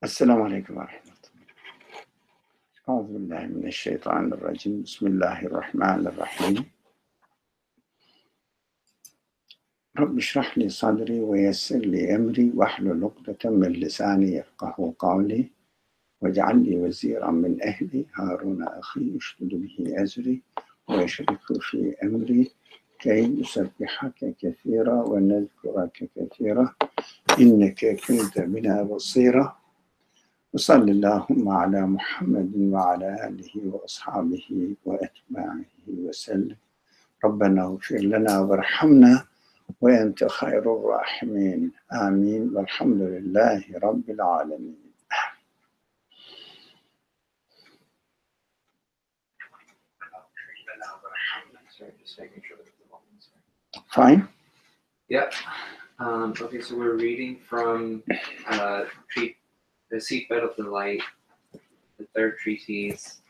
السلام عليكم ورحمة الله. أعوذ بالله من الشيطان الرجيم. بسم الله الرحمن الرحيم. رب اشرح لي صدري ويسر لي أمري واحلل عقدة من لساني يفقهوا قولي واجعل لي وزيرا من أهلي هارون أخي اشدد به أزري ويشرك في أمري كي نسبحك كثيرا ونذكرك كثيرا إنك كنت بنا بصيرا. وصلى اللهم على محمد وعلى آله وأصحابه وأتباعه وسلم. ربنا اغفر لنا وارحمنا وأنت خير الراحمين. آمين والحمد لله رب العالمين. Fine? Yeah. Okay, so we're reading from The Seatbed of the Light, the third treatise,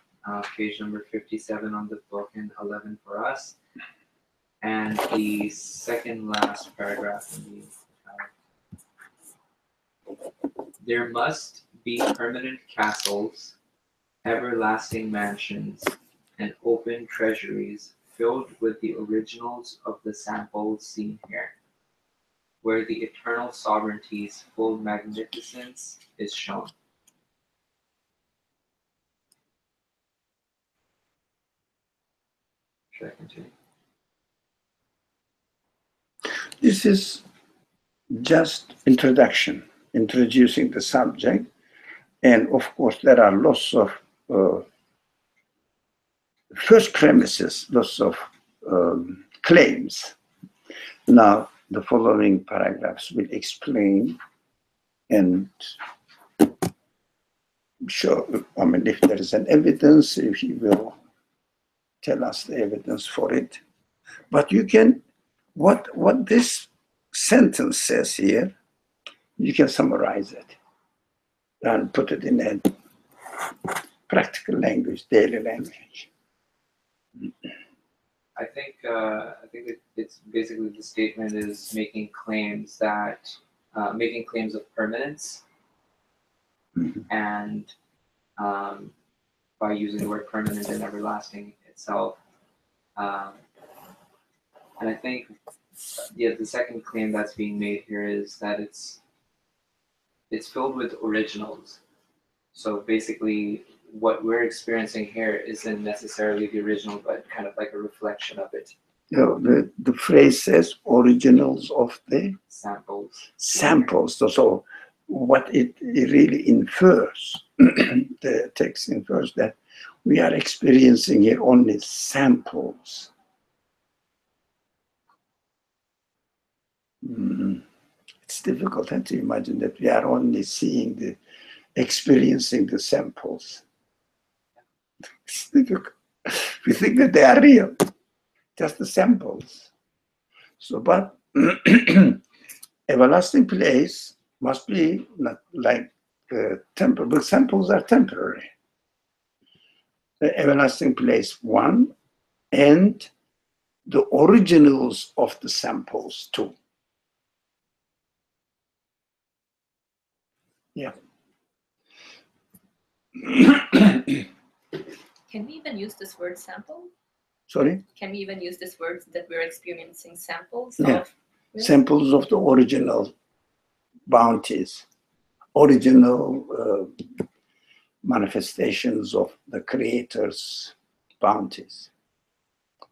page number 57 on the book and 11 for us, and the second last paragraph in the there must be permanent castles, everlasting mansions, and open treasuries filled with the originals of the samples seen here, where the eternal sovereignty's full magnificence is shown. Should I continue? This is just introduction, introducing the subject. And of course, there are lots of first premises, lots of claims. Now, the following paragraphs will explain and show, if there is an evidence, if he will tell us the evidence for it. But you can, what this sentence says here, you can summarize it and put it in a practical language, daily language. I think it's basically the statement is making claims of permanence, and by using the word permanent and everlasting itself, and I think the second claim that's being made here is that it's filled with originals. So basically, what we're experiencing here isn't necessarily the original, but kind of like a reflection of it. The phrase says originals of the samples. So what it really infers, the text infers that we are experiencing here only samples. It's difficult to imagine that we are only experiencing the samples. It's difficult. We think that they are real, just the samples. So, but everlasting place must be not like temporary, but samples are temporary. The everlasting place, one, and the originals of the samples, two. Yeah. Can we even use this word sample? Sorry? Can we even use this word that we're experiencing samples of? Really? Samples of the original bounties, original manifestations of the Creator's bounties.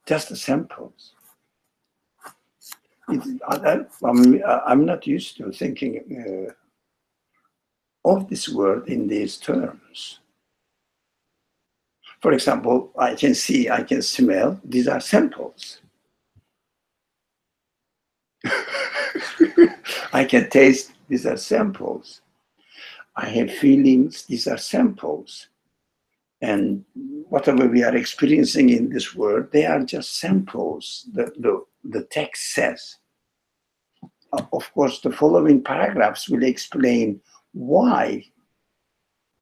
Just the samples. I'm not used to thinking of this word in these terms. For example, I can see, I can smell, these are samples. I can taste, these are samples. I have feelings, these are samples. And whatever we are experiencing in this world, they are just samples, the text says. Of course, the following paragraphs will explain why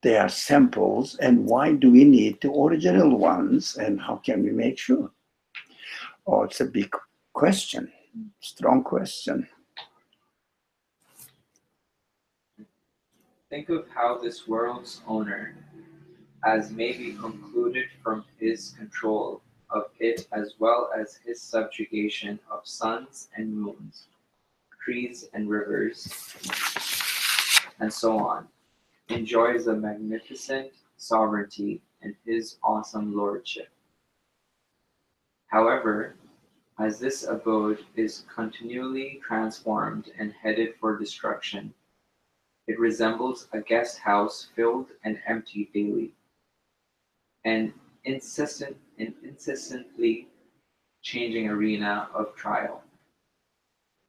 they are samples and why do we need the original ones and how can we make sure? Oh, it's a big question, strong question. Think of how this world's owner, as may be concluded from his control of it as well as his subjugation of suns and moons, trees and rivers, and so on, enjoys a magnificent sovereignty in his awesome lordship. However, as this abode is continually transformed and headed for destruction, it resembles a guest house filled and empty daily, an incessantly changing arena of trial,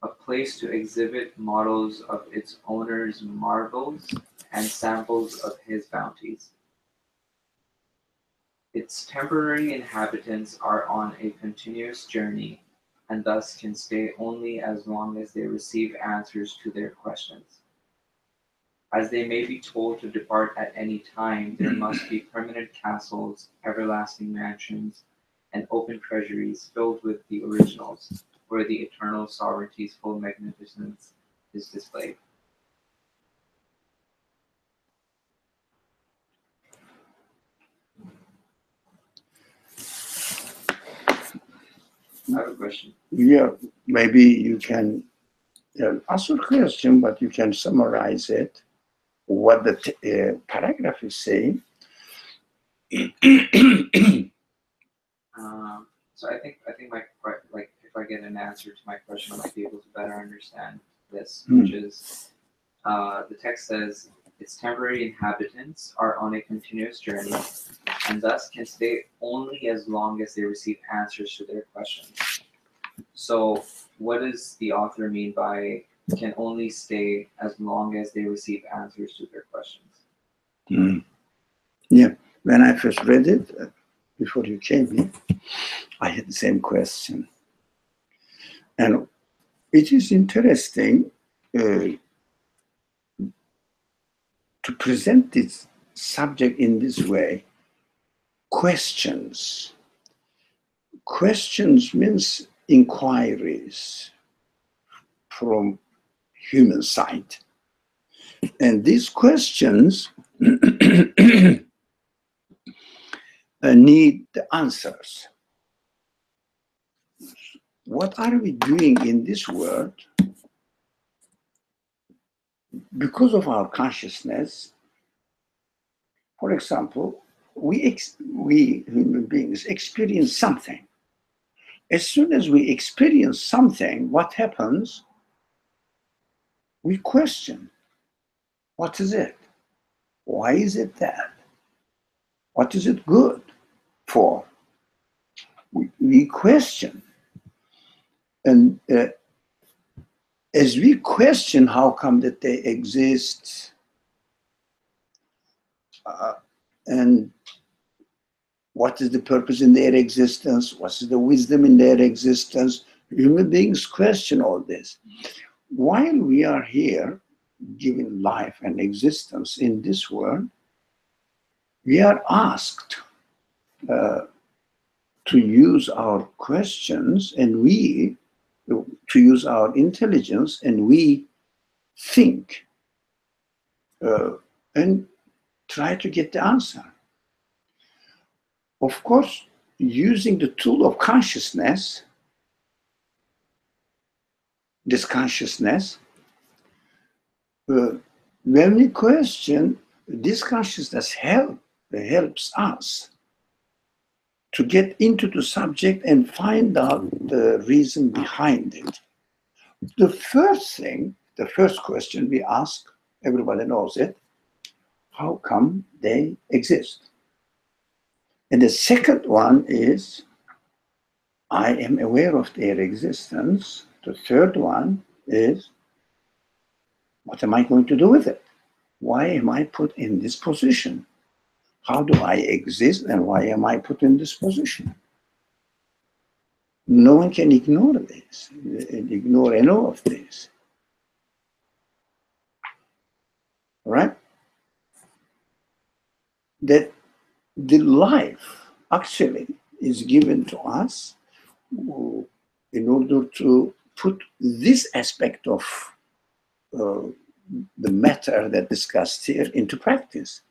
a place to exhibit models of its owner's marvels and samples of his bounties. Its temporary inhabitants are on a continuous journey, and thus can stay only as long as they receive answers to their questions. As they may be told to depart at any time, there must be permanent castles, everlasting mansions, and open treasuries filled with the originals, where the eternal sovereignty's full magnificence is displayed. I have a question. Yeah, maybe you can ask your question, but you can summarize it, what the paragraph is saying. So I think like if I get an answer to my question, I might be able to better understand this, which is the text says its temporary inhabitants are on a continuous journey, and thus can stay only as long as they receive answers to their questions. So what does the author mean by can only stay as long as they receive answers to their questions? Yeah, when I first read it, before you came here, I had the same question. And it is interesting to present this subject in this way. Questions. Questions means inquiries from human side. And these questions need the answers. What are we doing in this world? Because of our consciousness, for example, we human beings experience something. As soon as we experience something, what happens? We question. What is it? Why is it that? What is it good for? We question. And as we question how come that they exist, and what is the purpose in their existence, what is the wisdom in their existence, human beings question all this. While we are here, given life and existence in this world, we are asked to use our questions and to use our intelligence, and we think and try to get the answer. Of course, using the tool of consciousness, this consciousness, when we question, this consciousness helps us to get into the subject and find out the reason behind it. The first thing, the first question we ask, everybody knows it, how come they exist? And the second one is, I am aware of their existence. The third one is, what am I going to do with it? Why am I put in this position? How do I exist and why am I put in this position? No one can ignore this, ignore any of this. Right? That the life actually is given to us in order to put this aspect of the matter that discussed here into practice.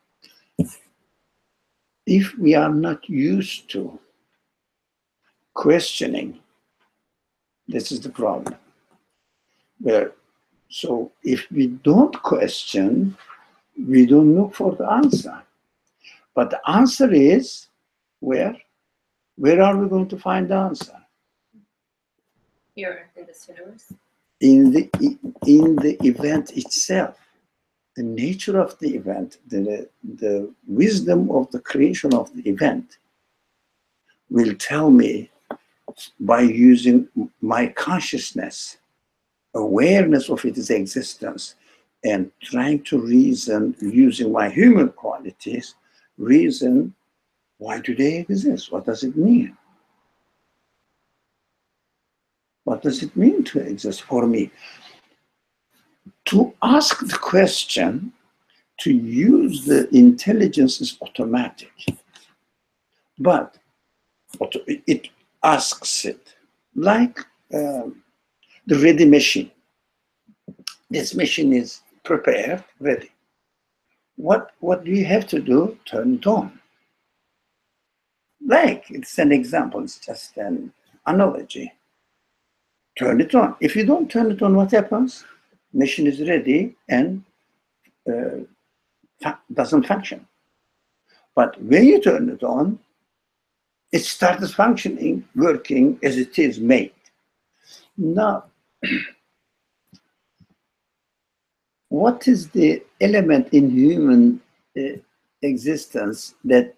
If we are not used to questioning, this is the problem. So if we don't question, we don't look for the answer. But the answer is where? Where are we going to find the answer? Here in this universe. In the event itself. The nature of the event, the wisdom of the creation of the event will tell me by using my consciousness, awareness of its existence, and trying to reason using my human qualities, reason why do they exist? What does it mean? What does it mean to exist for me? To ask the question, to use the intelligence is automatic, but it asks it like the ready machine. This machine is prepared, ready. What do you have to do? Turn it on. Like, it's an example, it's just an analogy. Turn it on. If you don't turn it on, what happens? Machine is ready and doesn't function. But when you turn it on, it starts functioning, working as it is made. Now, what is the element in human existence that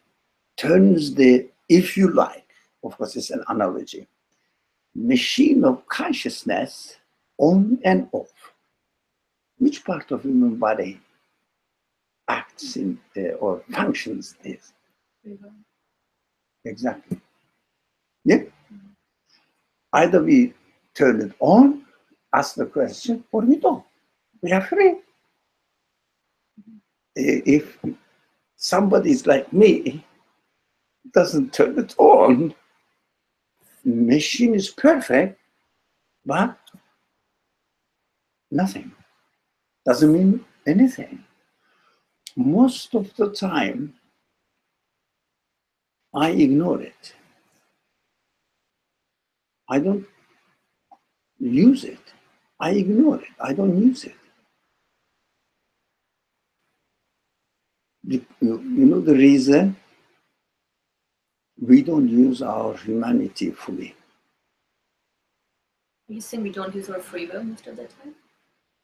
turns the, if you like, of course it's an analogy, machine of consciousness on and off? Which part of human body acts in or functions this? Exactly. Yeah. Either we turn it on, ask the question, or we don't. We are free. If somebody is like me, doesn't turn it on, machine is perfect, but nothing. Doesn't mean anything. Most of the time, I ignore it. I don't use it. I ignore it. I don't use it. You know the reason? We don't use our humanity fully. You think we don't use our free will most of the time?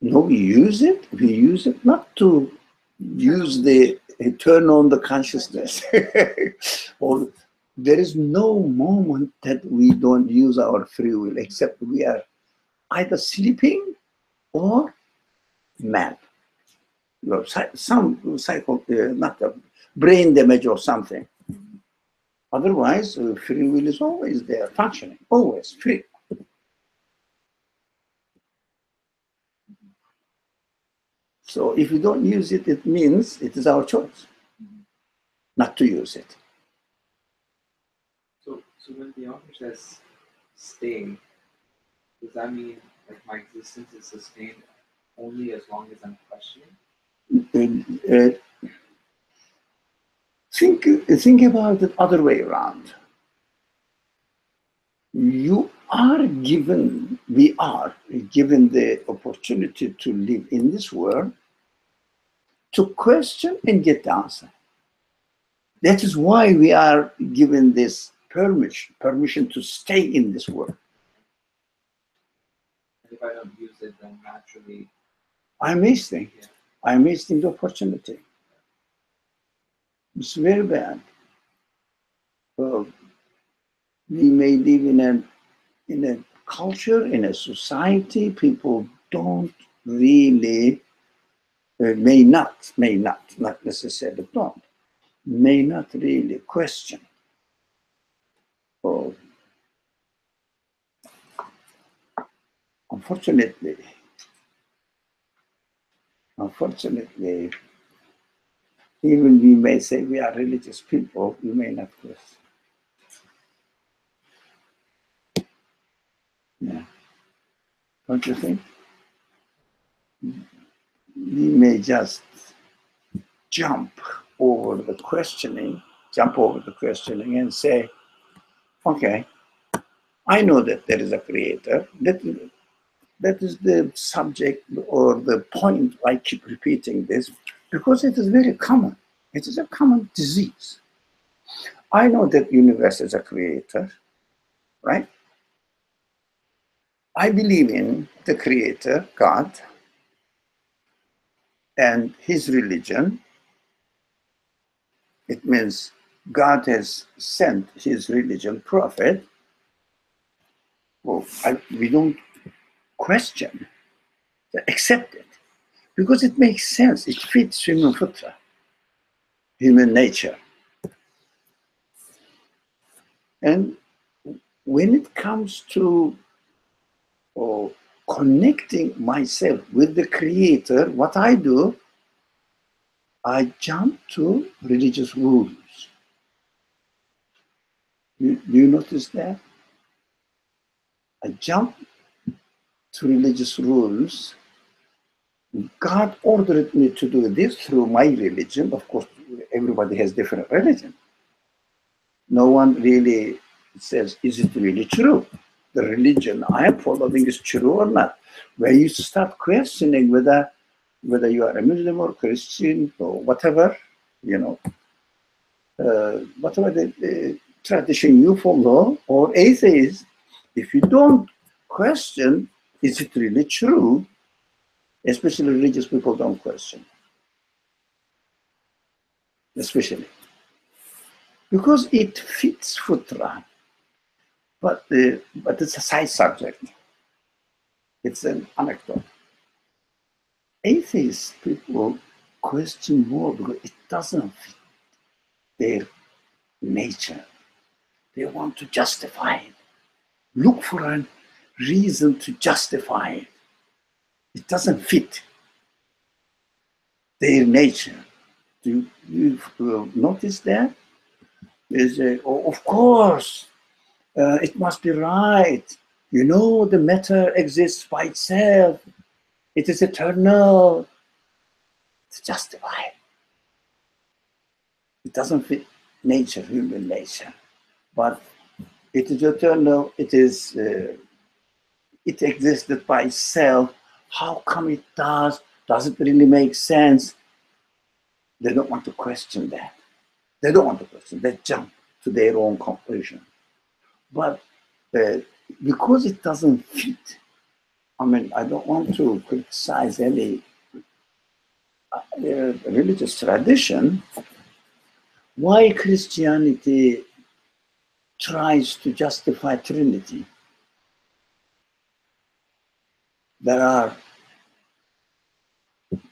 No, we use it. We use it not to use the turn on the consciousness. Or there is no moment that we don't use our free will, except we are either sleeping or mad. Some not a brain damage or something. Otherwise, free will is always there, functioning, always free. So if we don't use it, it means it is our choice not to use it. So when the author says stay, does that mean like my existence is sustained only as long as I'm questioning? Think about it other way around. We are given the opportunity to live in this world, to question and get the answer. That is why we are given this permission to stay in this world. And if I don't use it, then naturally I'm wasting. Yeah. I'm wasting the opportunity. It's very bad. Well, we may live in a culture, in a society, people don't really, may not necessarily don't, may not really question. Or unfortunately, even we may say we are religious people, we may not question. Yeah. Don't you think? we may just jump over the questioning and say, okay, I know that there is a creator. That is the subject or the point. I keep repeating this because it is very common. It is a common disease. I know that universe is a creator, right? I believe in the creator, God, and his religion. It means God has sent his religion prophet. Well, we don't question, accept it, because it makes sense. It fits human fitra, human nature. And when it comes to connecting myself with the creator, what I do, I jump to religious rules. Do you notice that? I jump to religious rules. God ordered me to do this through my religion. Of course, everybody has different religion. No one really says, is it really true? The religion I am following is true or not? When you start questioning whether you are a Muslim or Christian or whatever, whatever the tradition you follow, or atheist, if you don't question, is it really true? Especially religious people don't question. Especially. Because it fits Futra. But it's a side subject. It's an anecdote. Atheist people question more because it doesn't fit their nature. They want to justify it. Look for a reason to justify it. It doesn't fit their nature. Do you notice that? Of course, it must be right. You know, the matter exists by itself. It is eternal. It's justified. It doesn't fit nature, human nature. But it is eternal. It is. It existed by itself. How come it does? Does it really make sense? They don't want to question that. They don't want to question. They jump to their own conclusion. But because it doesn't fit, I mean, I don't want to criticize any religious tradition. Why Christianity tries to justify Trinity? There are,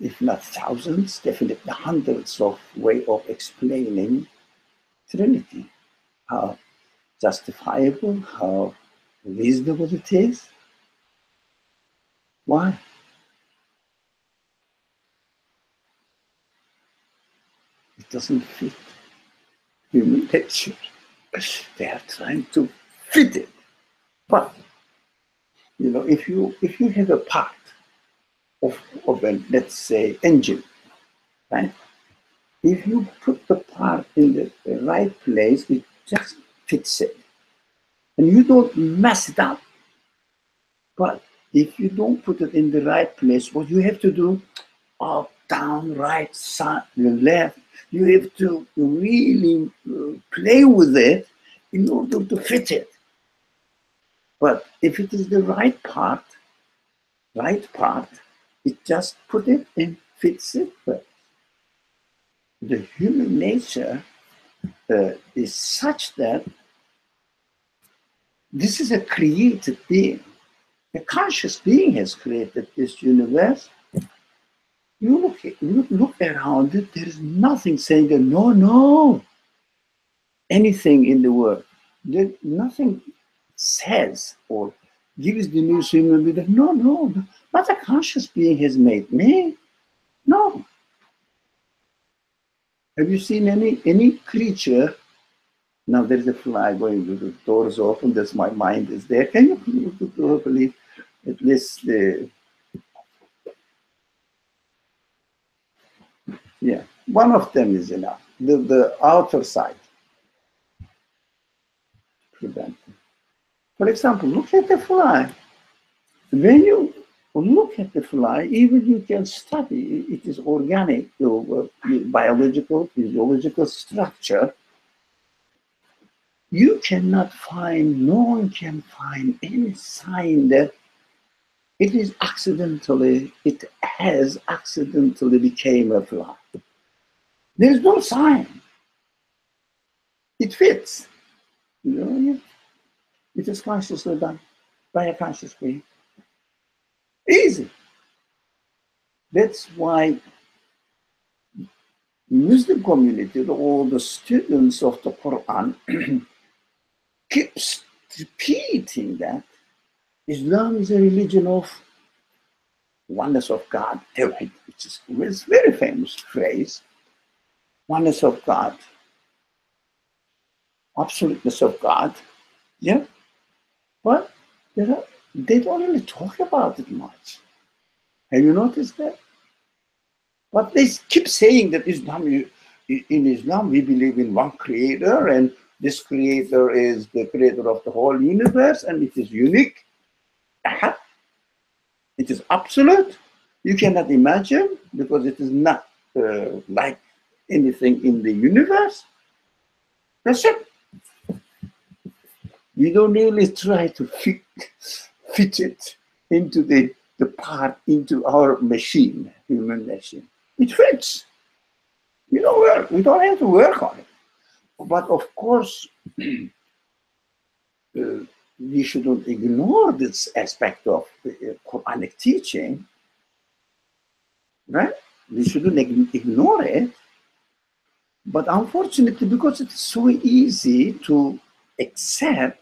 if not thousands, definitely hundreds of ways of explaining Trinity. How justifiable, how reasonable it is. Why? It doesn't fit human nature. They are trying to fit it. But if you have a part of a, let's say, engine, right? If you put the part in the right place, it just fits it. And you don't mess it up. But if you don't put it in the right place, what you have to do, up, down, right, side, left, you have to really play with it in order to fit it. But if it is the right part, it just put it and fits it. But the human nature is such that this is a created being. A conscious being has created this universe. You look around it, there is nothing saying that no, anything in the world. Nothing says or gives the news to human being that no, not a conscious being has made me. No. Have you seen any creature? Now there's a fly going, the door is open, that's my mind is there. Can you believe at least Yeah, one of them is enough. The outer side prevent. For example, look at the fly. When you look at the fly, even you can study it is organic, biological, physiological structure. You cannot find, no one can find any sign that it is accidentally, it has accidentally became a fly. There is no sign. It fits. You know, it is consciously done by a conscious being. Easy. That's why Muslim community, all the students of the Quran, keeps repeating that Islam is a religion of oneness of God, Tawhid, which is a very famous phrase. Oneness of God, absoluteness of God. Yeah, but they don't really talk about it much. Have you noticed that? But they keep saying that in Islam, we believe in one creator, and this creator is the creator of the whole universe, and it is unique. It is absolute. You cannot imagine because it is not like anything in the universe. That's it. We don't really try to fit it into the part, into our machine, human machine. It fits. We don't have to work on it. But of course, we shouldn't ignore this aspect of Quranic teaching, right? We shouldn't ignore it. But unfortunately, because it's so easy to accept,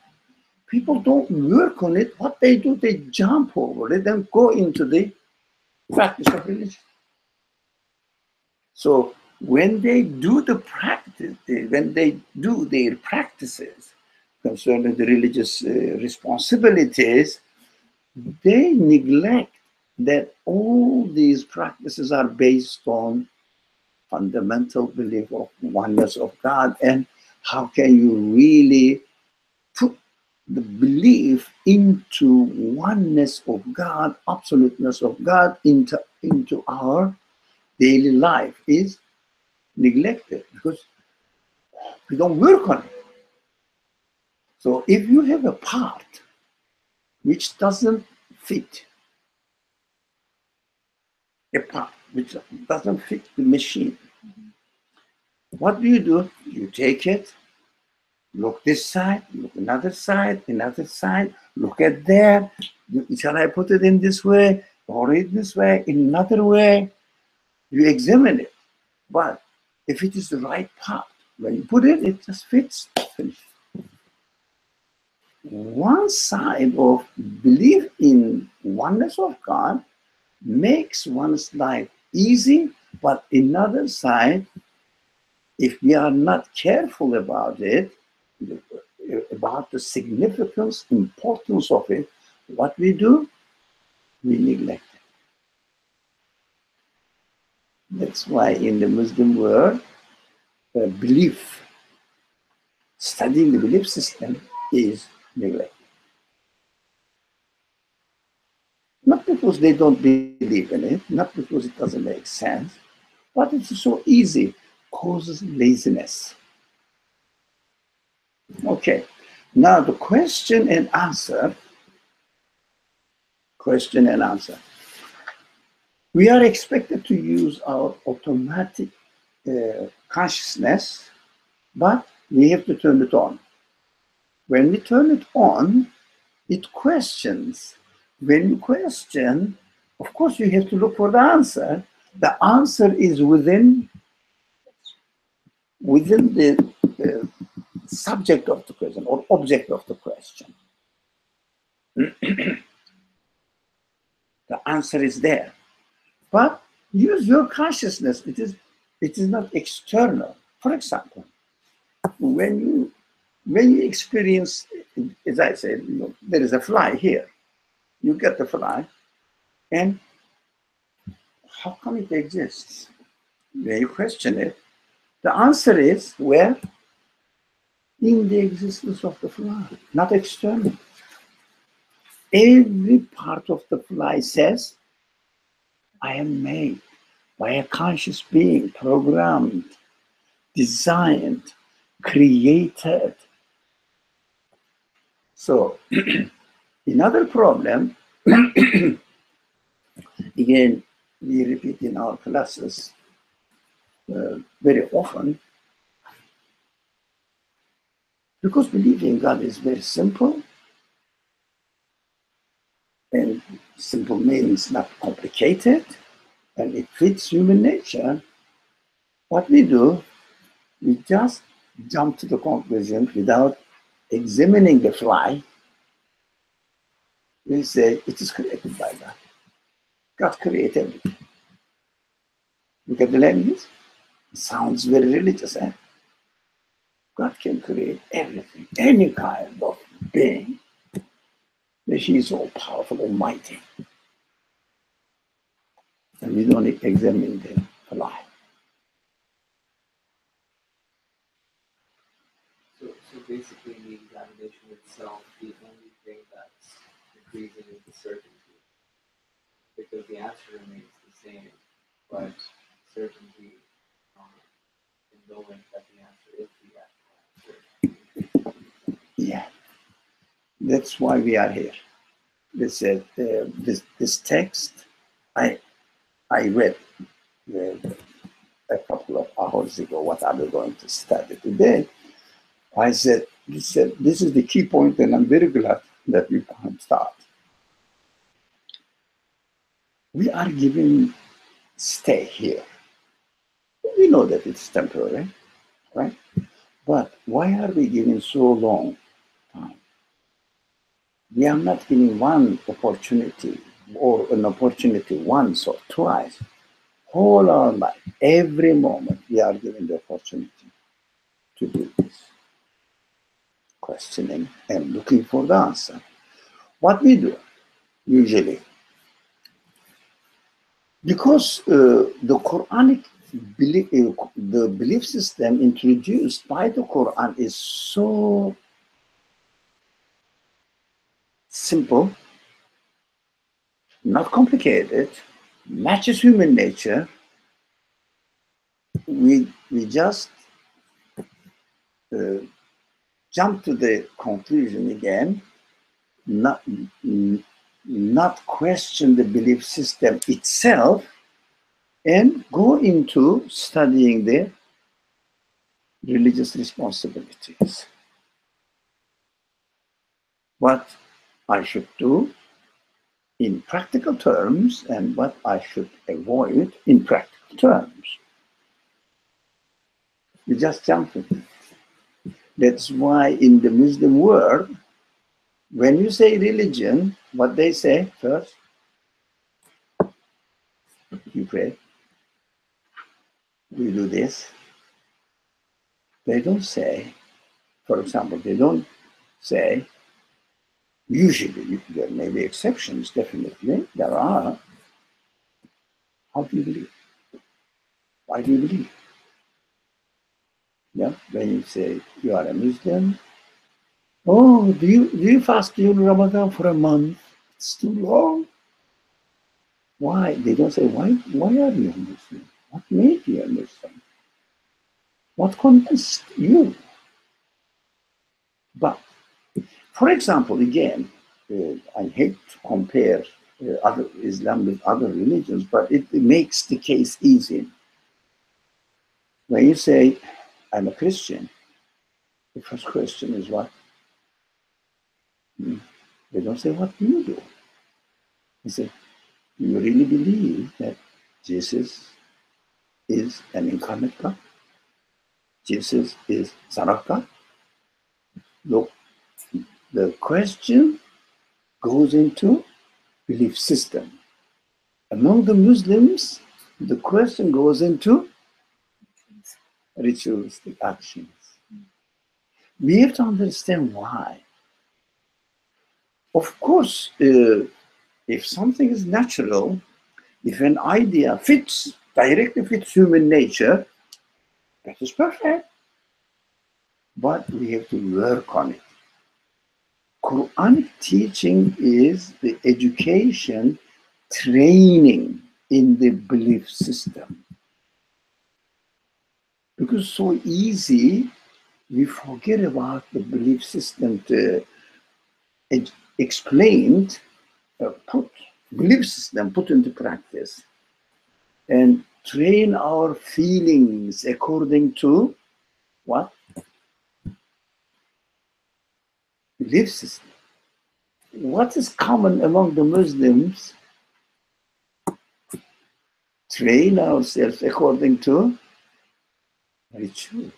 people don't work on it. What they do, they jump over it and go into the practice of religion. So when they do the practice, when they do their practices concerning the religious responsibilities, they neglect that all these practices are based on fundamental belief of oneness of God. And how can you really put the belief into oneness of God, absoluteness of God into our daily life is neglected because we don't work on it. So if you have a part which doesn't fit, a part which doesn't fit the machine, what do? You take it, look this side, look another side, look at there. Shall I put it in this way or in this way, in another way? You examine it. But if it is the right part, when you put it, it just fits. Finished. One side of belief in oneness of God makes one's life easy, but another side, if we are not careful about it, about the significance, importance of it, what we do, we neglect it. That's why in the Muslim world, belief, studying the belief system is neglected. Not because they don't believe in it, not because it doesn't make sense, but it's so easy, causes laziness. Okay, now the question and answer. We are expected to use our automatic consciousness, but we have to turn it on. When we turn it on, it questions. When you question, of course, you have to look for the answer. The answer is within the subject of the question or object of the question. The answer is there. But use your consciousness. It is not external. For example, when you experience, as I said, there is a fly here. You get the fly, and how come it exists? when you question it, the answer is where? In the existence of the fly, not external. Every part of the fly says, I am made by a conscious being, programmed, designed, created. So, another problem, again, we repeat in our classes very often, because believing in God is very simple, and simple means not complicated, and it fits human nature. What we do, we just jump to the conclusion without examining the fly. We say it is created by God. God created everything. Look at the language. It sounds very religious, eh? God can create everything, any kind of being. He is all powerful, almighty. And we don't examine the fly. So basically, the examination itself, the only thing that's increasing is the certainty, because the answer remains the same, but certainty in knowing that the answer is the actual answer. Yeah, that's why we are here. This text, I read a couple of hours ago. What are we going to study today? I said, this is the key point, and I'm very glad that we can start. We are given stay here. We know that it's temporary, right? But why are we giving so long time? We are not giving one opportunity or an opportunity once or twice. Whole our life, every moment, we are given the opportunity to do this. Questioning and looking for the answer. What we do usually, because the Quranic the belief system introduced by the Quran is so simple, not complicated, matches human nature, we just jump to the conclusion again, not question the belief system itself, and go into studying the religious responsibilities. What I should do in practical terms and what I should avoid in practical terms. We just jump into it. That's why in the Muslim world, when you say religion, what they say first, you pray, we do this. They don't say, for example, they don't say, usually, there may be exceptions, definitely, there are. How do you believe? Why do you believe? Yeah, when you say you are a Muslim, oh, do you fast during Ramadan for a month? It's too long. Why? They don't say, why are you a Muslim? What made you a Muslim? What convinced you? But, for example, again, I hate to compare other Islam with other religions, but it makes the case easy. When you say, I'm a Christian, the first question is what? They don't say, what do you do? They say, do you really believe that Jesus is an incarnate God? Jesus is Son of God? Look, the question goes into belief system. Among the Muslims, the question goes into ritualistic actions. We have to understand why. Of course, if something is natural, if an idea fits directly fits human nature, that is perfect. But we have to work on it. Quranic teaching is the education, training in the belief system. Because it's so easy, we forget about the belief system to explained, put belief system put into practice, and train our feelings according to what? Belief system. What is common among the Muslims? Train ourselves according to rituals.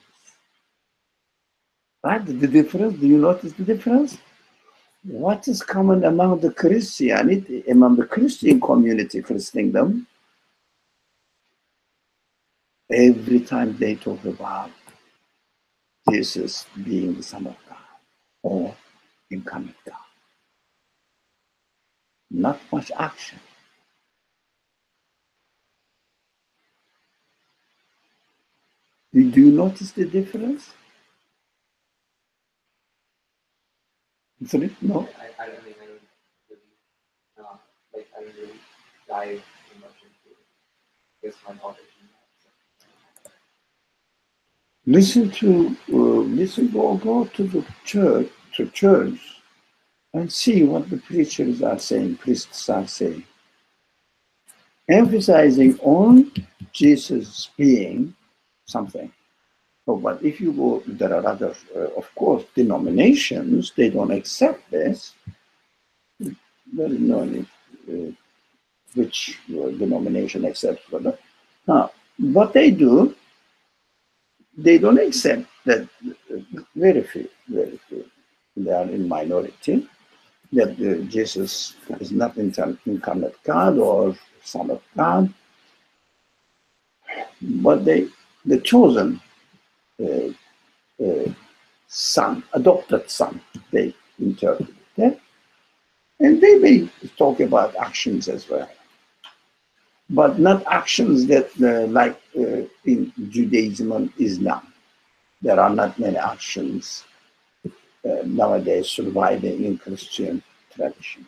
Right? The difference, do you notice the difference? What is common among the Christianity, among the Christian community, Christendom? Every time they talk about Jesus being the Son of God or incarnate God, not much action. Do you notice the difference? Isn't it? No? I don't mean, I don't really, like, I don't really dive too much into, I guess, my knowledge in that. Listen, go to the church, and see what the preachers are saying, priests are saying, emphasizing on Jesus being something. Oh, but if you go, there are other, of course, denominations, they don't accept this. There is no need which denomination accepts whether. What they do, they don't accept that, very few, they are in minority, that Jesus is not incarnate God or Son of God, but the chosen son, adopted son, they interpret it. And they may talk about actions as well, but not actions that like in Judaism and Islam. There are not many actions nowadays surviving in Christian tradition.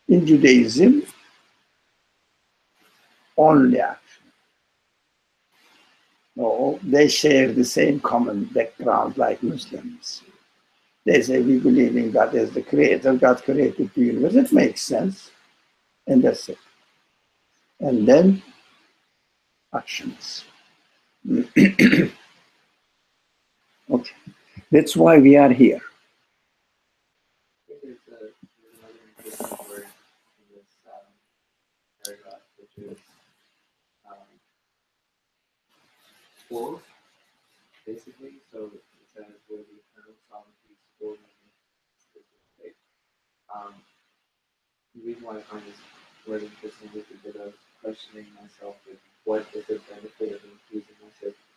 In Judaism, only action. No, they share the same common background like Muslims. They say we believe in God as the creator. God created the universe. It makes sense. And that's it. And then actions. Okay. That's why we are here. I think there's another important word in this paragraph, which is full, basically. So it says, where the eternal sovereignty is full and specific. The reason why I find this word interesting is because I was questioning myself with what is the benefit of increasing my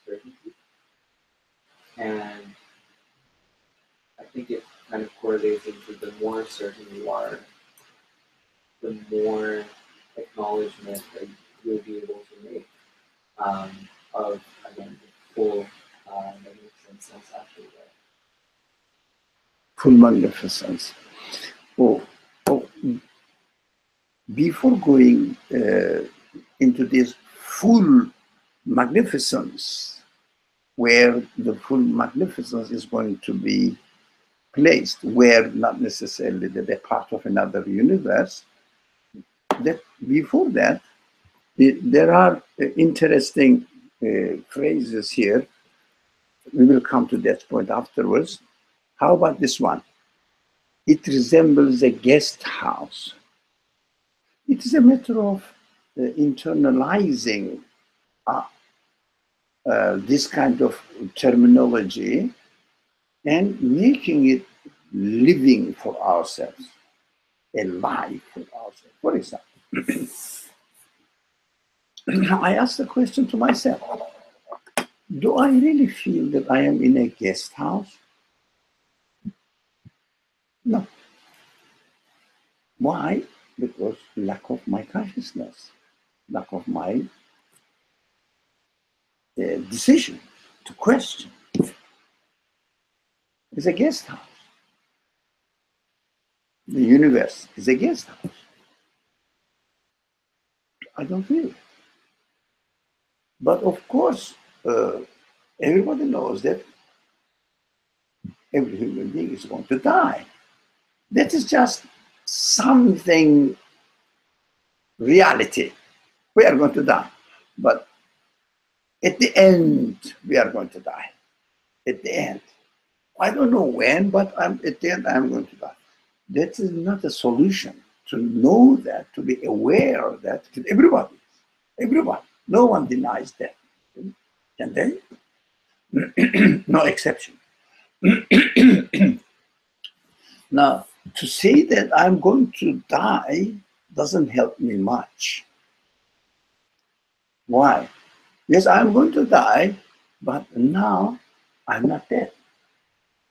certainty. And I think it kind of correlates into the more certain you are, the more acknowledgement that you'll be able to make of, again, the full magnificent sense actually there. Full magnificence. Oh, before going into this full magnificence, where the full magnificence is going to be placed, where not necessarily that they're part of another universe, that before that, there are interesting phrases here. We will come to that point afterwards. How about this one? It resembles a guest house. It is a matter of internalizing this kind of terminology and making it living for ourselves, alive for ourselves. For example, I asked the question to myself, do I really feel that I am in a guest house? No. Why? Because lack of my consciousness, lack of my decision to question. It's a guest house. The universe is a guest house. I don't feel it. But of course, everybody knows that every human being is going to die. That is just something, reality. We are going to die. But at the end, we are going to die. At the end. I don't know when, but at the end, I'm going to die. That is not a solution. To know that, to be aware of that, everybody. No one denies that. Can they? No exception. Now, to say that I'm going to die doesn't help me much. Why? Yes, I'm going to die, but now I'm not dead.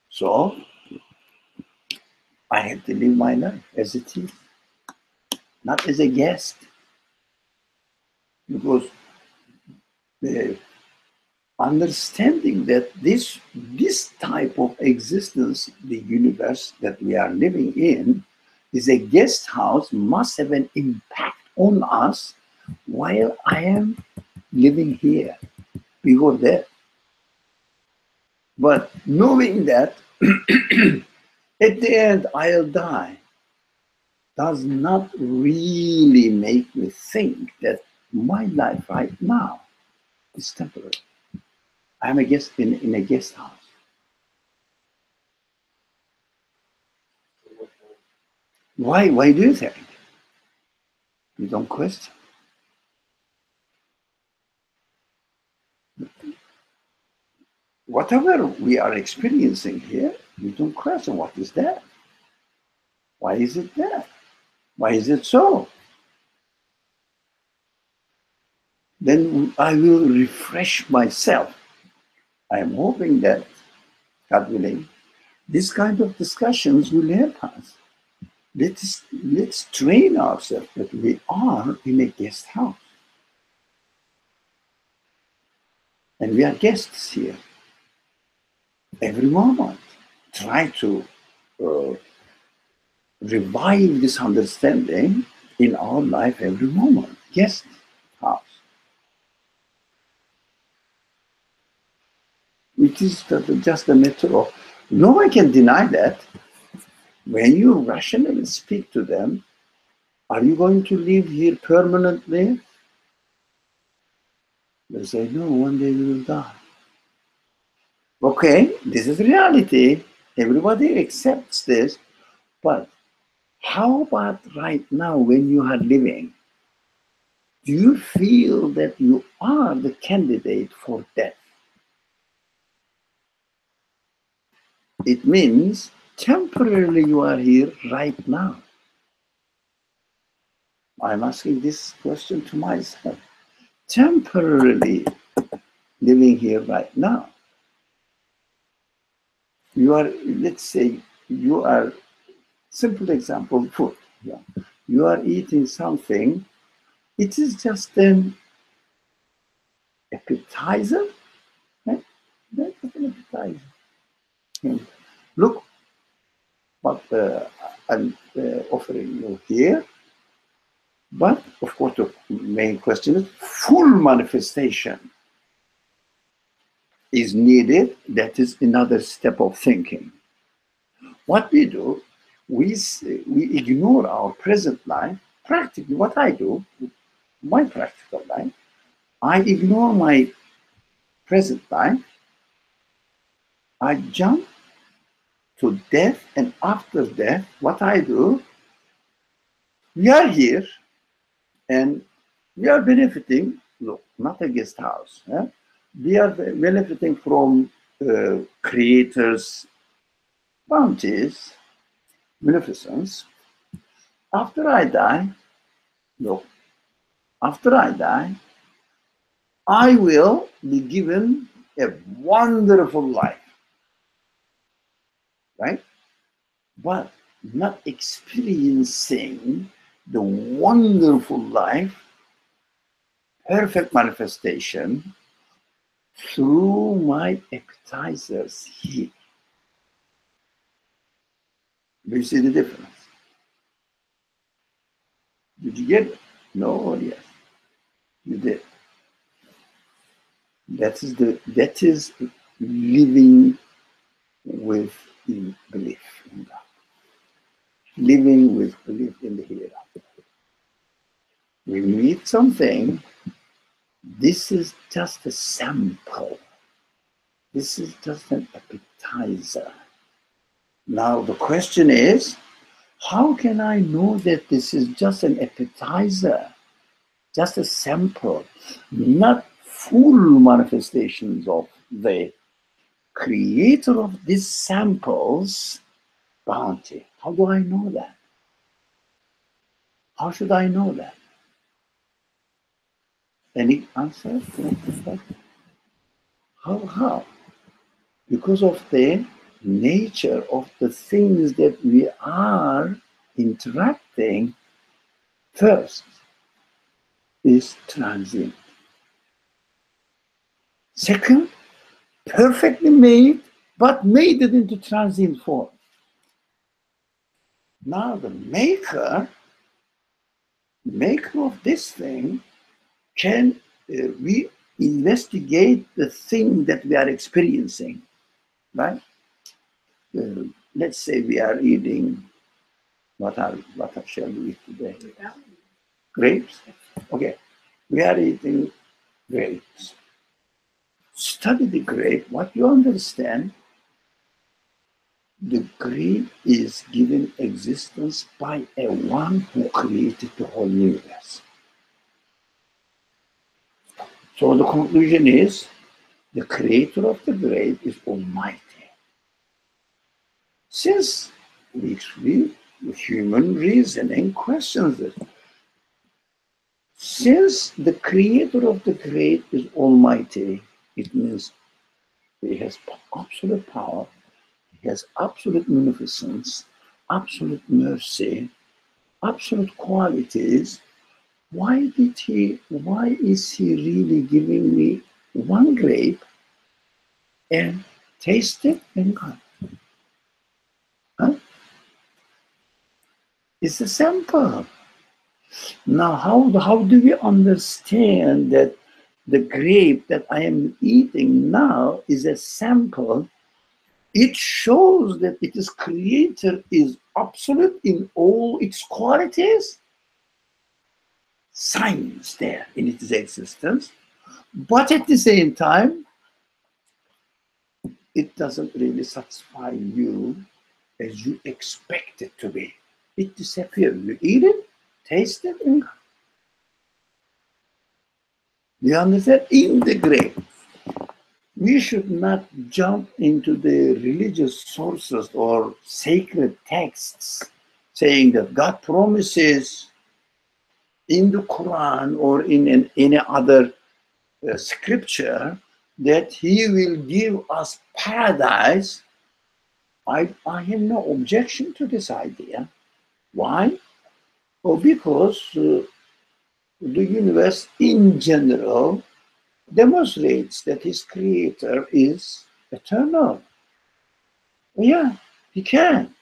So I have to live my life as it is, not as a guest. Because the understanding that this type of existence, the universe that we are living in, is a guest house, must have an impact on us while I am living here, before death. But knowing that at the end I'll die does not really make me think that my life right now is temporary. I'm a guest in a guest house. Why do you think? You don't question. Whatever we are experiencing here, we don't question what is that. Why is it that? Why is it so? Then I will refresh myself. I am hoping that, God willing, this kind of discussions will help us. Let's train ourselves that we are in a guest house. And we are guests here. Every moment, try to revive this understanding in our life every moment. Guest house. It is just a matter of, no one can deny that. When you rationally speak to them, are you going to live here permanently? They say, no, one day we will die. Okay, this is reality. Everybody accepts this. But how about right now when you are living? Do you feel that you are the candidate for death? It means temporarily you are here right now. I'm asking this question to myself. Temporarily living here right now. You are, let's say, you are, simple example, food. Yeah. You are eating something. It is just an appetizer. Right? That's an appetizer. Look what I'm offering you here. But of course, the main question is full manifestation is needed. That is another step of thinking. What we do, we ignore our present life. Practically, what I do, my practical life, I ignore my present life. I jump to death, and after death, what I do, we are here, and we are benefiting. Look, not a guest house. We are benefiting from Creator's bounties, beneficence. After I die, look, after I die, I will be given a wonderful life, right? But not experiencing the wonderful life, perfect manifestation through my appetizers here. Do you see the difference? Did you get it? No or yes? You did. That is living with belief in God. Living with belief in the hereafter. We meet something. This is just a sample. This is just an appetizer. Now the question is, how can I know that this is just an appetizer, just a sample, not full manifestations of the creator of these samples bounty? How do I know that? How should I know that? Any answer? How? Because of the nature of the things that we are interacting. First is transient. Second, perfectly made, but made it into transient form. Now the maker of this thing can we investigate the thing that we are experiencing, right? Let's say we are eating, what shall we eat today? Grapes? Okay, we are eating grapes. Study the grape, what you understand, the grape is given existence by a one who created the whole universe. So the conclusion is, the creator of the grape is Almighty. Since the human reasoning questions this, since the creator of the grape is Almighty, it means he has absolute power, he has absolute munificence, absolute mercy, absolute qualities. Why is he really giving me one grape and taste it and go? Huh? It's a sample. Now, how do we understand that the grape that I am eating now is a sample? It shows that its creator is absolute in all its qualities, signs there in its existence, but at the same time, it doesn't really satisfy you as you expect it to be. It disappears. You eat it, taste it, and go. You understand? In the grape, we should not jump into the religious sources or sacred texts saying that God promises in the Quran or in any other scripture that he will give us paradise. I have no objection to this idea. Why? Well, because the universe in general demonstrates that his creator is eternal. Yeah, he can.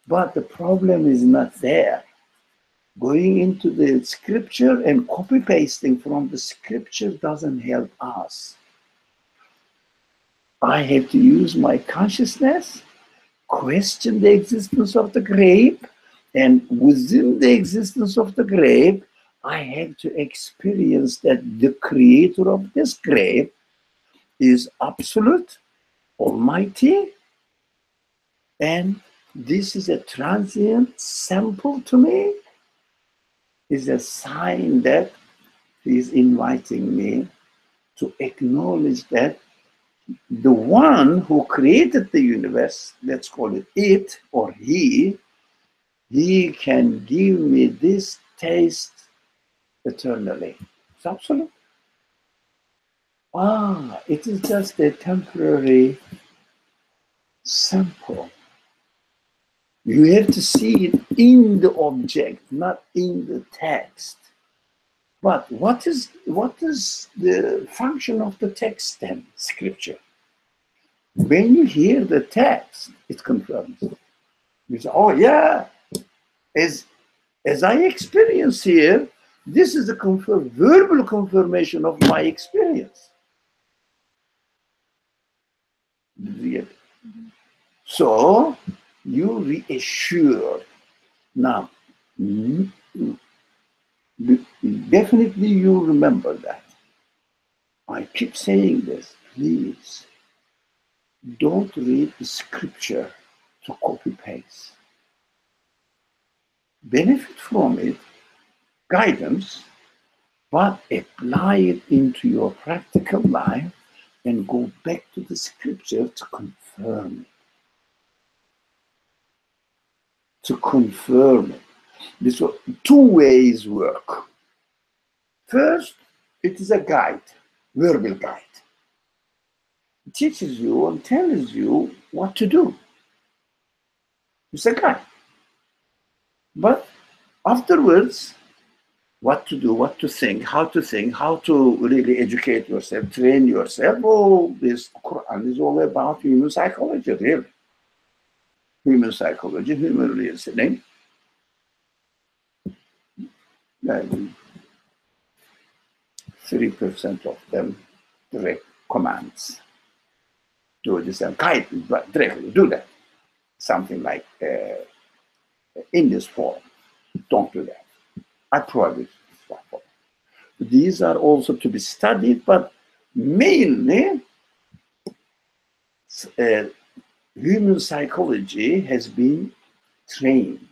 But the problem is not there. Going into the scripture and copy-pasting from the scripture doesn't help us. I have to use my consciousness, question the existence of the grape, and within the existence of the grape, I have to experience that the creator of this grape is absolute, almighty, and this is a transient sample to me, is a sign that he is inviting me to acknowledge that the one who created the universe, let's call it or he can give me this taste eternally. It's absolute. It is just a temporary sample. You have to see it in the object, not in the text. But what is the function of the text then, scripture? When you hear the text, it confirms. You say, oh yeah, as I experience here, this is a verbal confirmation of my experience. Did you get it? So you reassure. Now, definitely you remember that. I keep saying this, please. Don't read the scripture to copy paste. Benefit from it, guidance, but apply it into your practical life and go back to the scripture to confirm it. To confirm it. This two ways work. First, it is a guide, verbal guide. It teaches you and tells you what to do. It's a guide. But afterwards, what to do, what to think, how to really educate yourself, train yourself. Oh, this Quran is all about human psychology, really. Human psychology, human reasoning. 3% of them direct commands. Do this and guide, but directly do that. Something like in this form. Don't do that. I prohibit this form. These are also to be studied, but mainly human psychology has been trained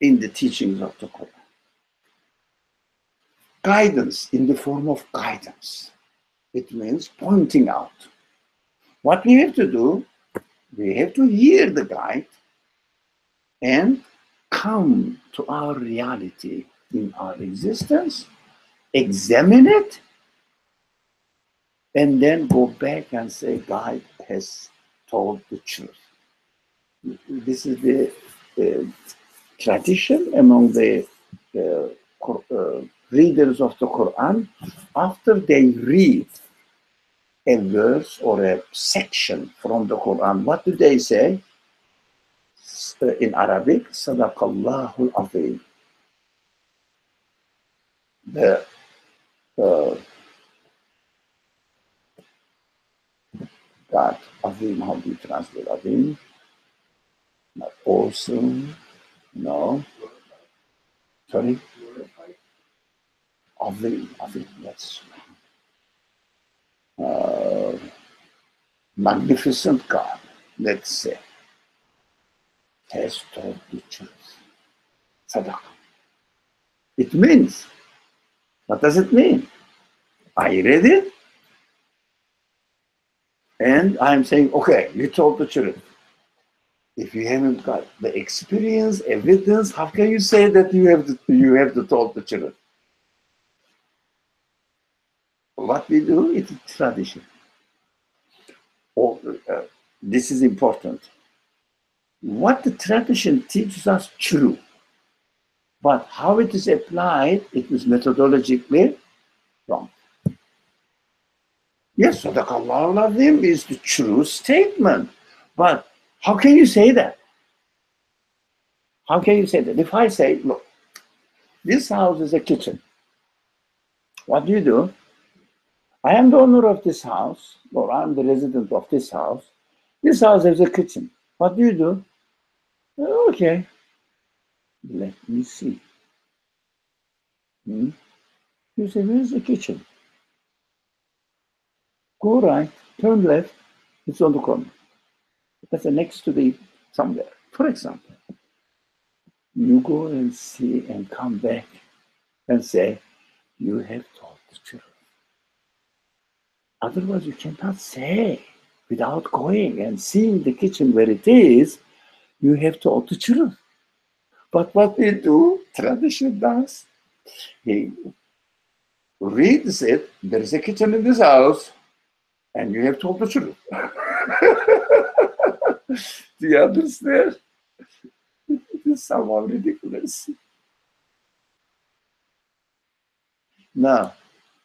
in the teachings of the Quran. Guidance in the form of guidance. It means pointing out. What we have to do, we have to hear the guide and come to our reality in our existence, examine it, and then go back and say, God has told the truth. This is the tradition among the readers of the Quran. After they read a verse or a section from the Quran, what do they say? In Arabic, Sadaqallahu al-Azim. The God, Azim, how do you translate Azim? Not awesome, no. Sorry? Azim, yes. Magnificent God, let's say, has told the truth. Sadaqah. It means, what does it mean? I read it, and I'm saying, okay, you told the truth. If you haven't got the experience, evidence, how can you say that you have to tell the truth? What we do, it's tradition. This is important. What the tradition teaches us, true. But how it is applied, it is methodologically wrong. Yes, Sadaqallahu al-Azim is the true statement. But how can you say that? How can you say that? If I say, look, this house is a kitchen. What do? I am the owner of this house, or I'm the resident of this house. This house has a kitchen. What do? Okay, let me see. You say, where's the kitchen? Go right, turn left, it's on the corner. That's next to the somewhere. For example, you go and see and come back and say, you have told the truth. Otherwise, you cannot say, without going and seeing the kitchen where it is, you have told the truth. But what we do, tradition does, he reads it, there is a kitchen in this house, and you have told the truth. Do you understand? It is somewhat ridiculous. Now,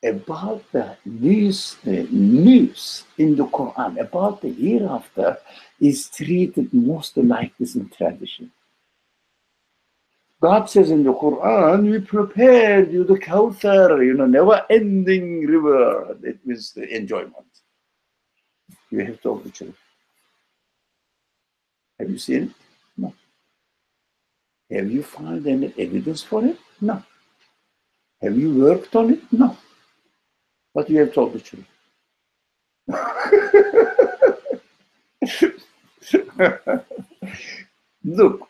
about the news in the Quran, about the hereafter, is treated mostly like this in tradition. God says in the Quran, we prepared you the Kawthar, never-ending river. It means the enjoyment. You have told the truth. Have you seen it? No. Have you found any evidence for it? No. Have you worked on it? No. But you have told the truth. Look,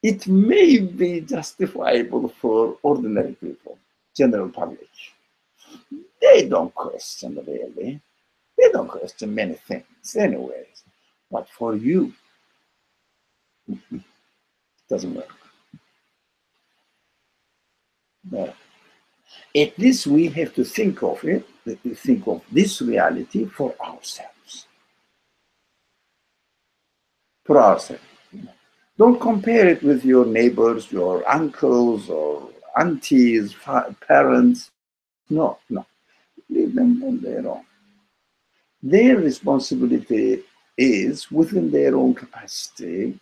it may be justifiable for ordinary people, general public. They don't question really. They don't question many things anyways. But for you, it doesn't work. No. At least we have to think of it, think of this reality for ourselves. For ourselves. Don't compare it with your neighbors, your uncles or aunties, parents. No. Leave them on their own. Their responsibility is within their own capacity.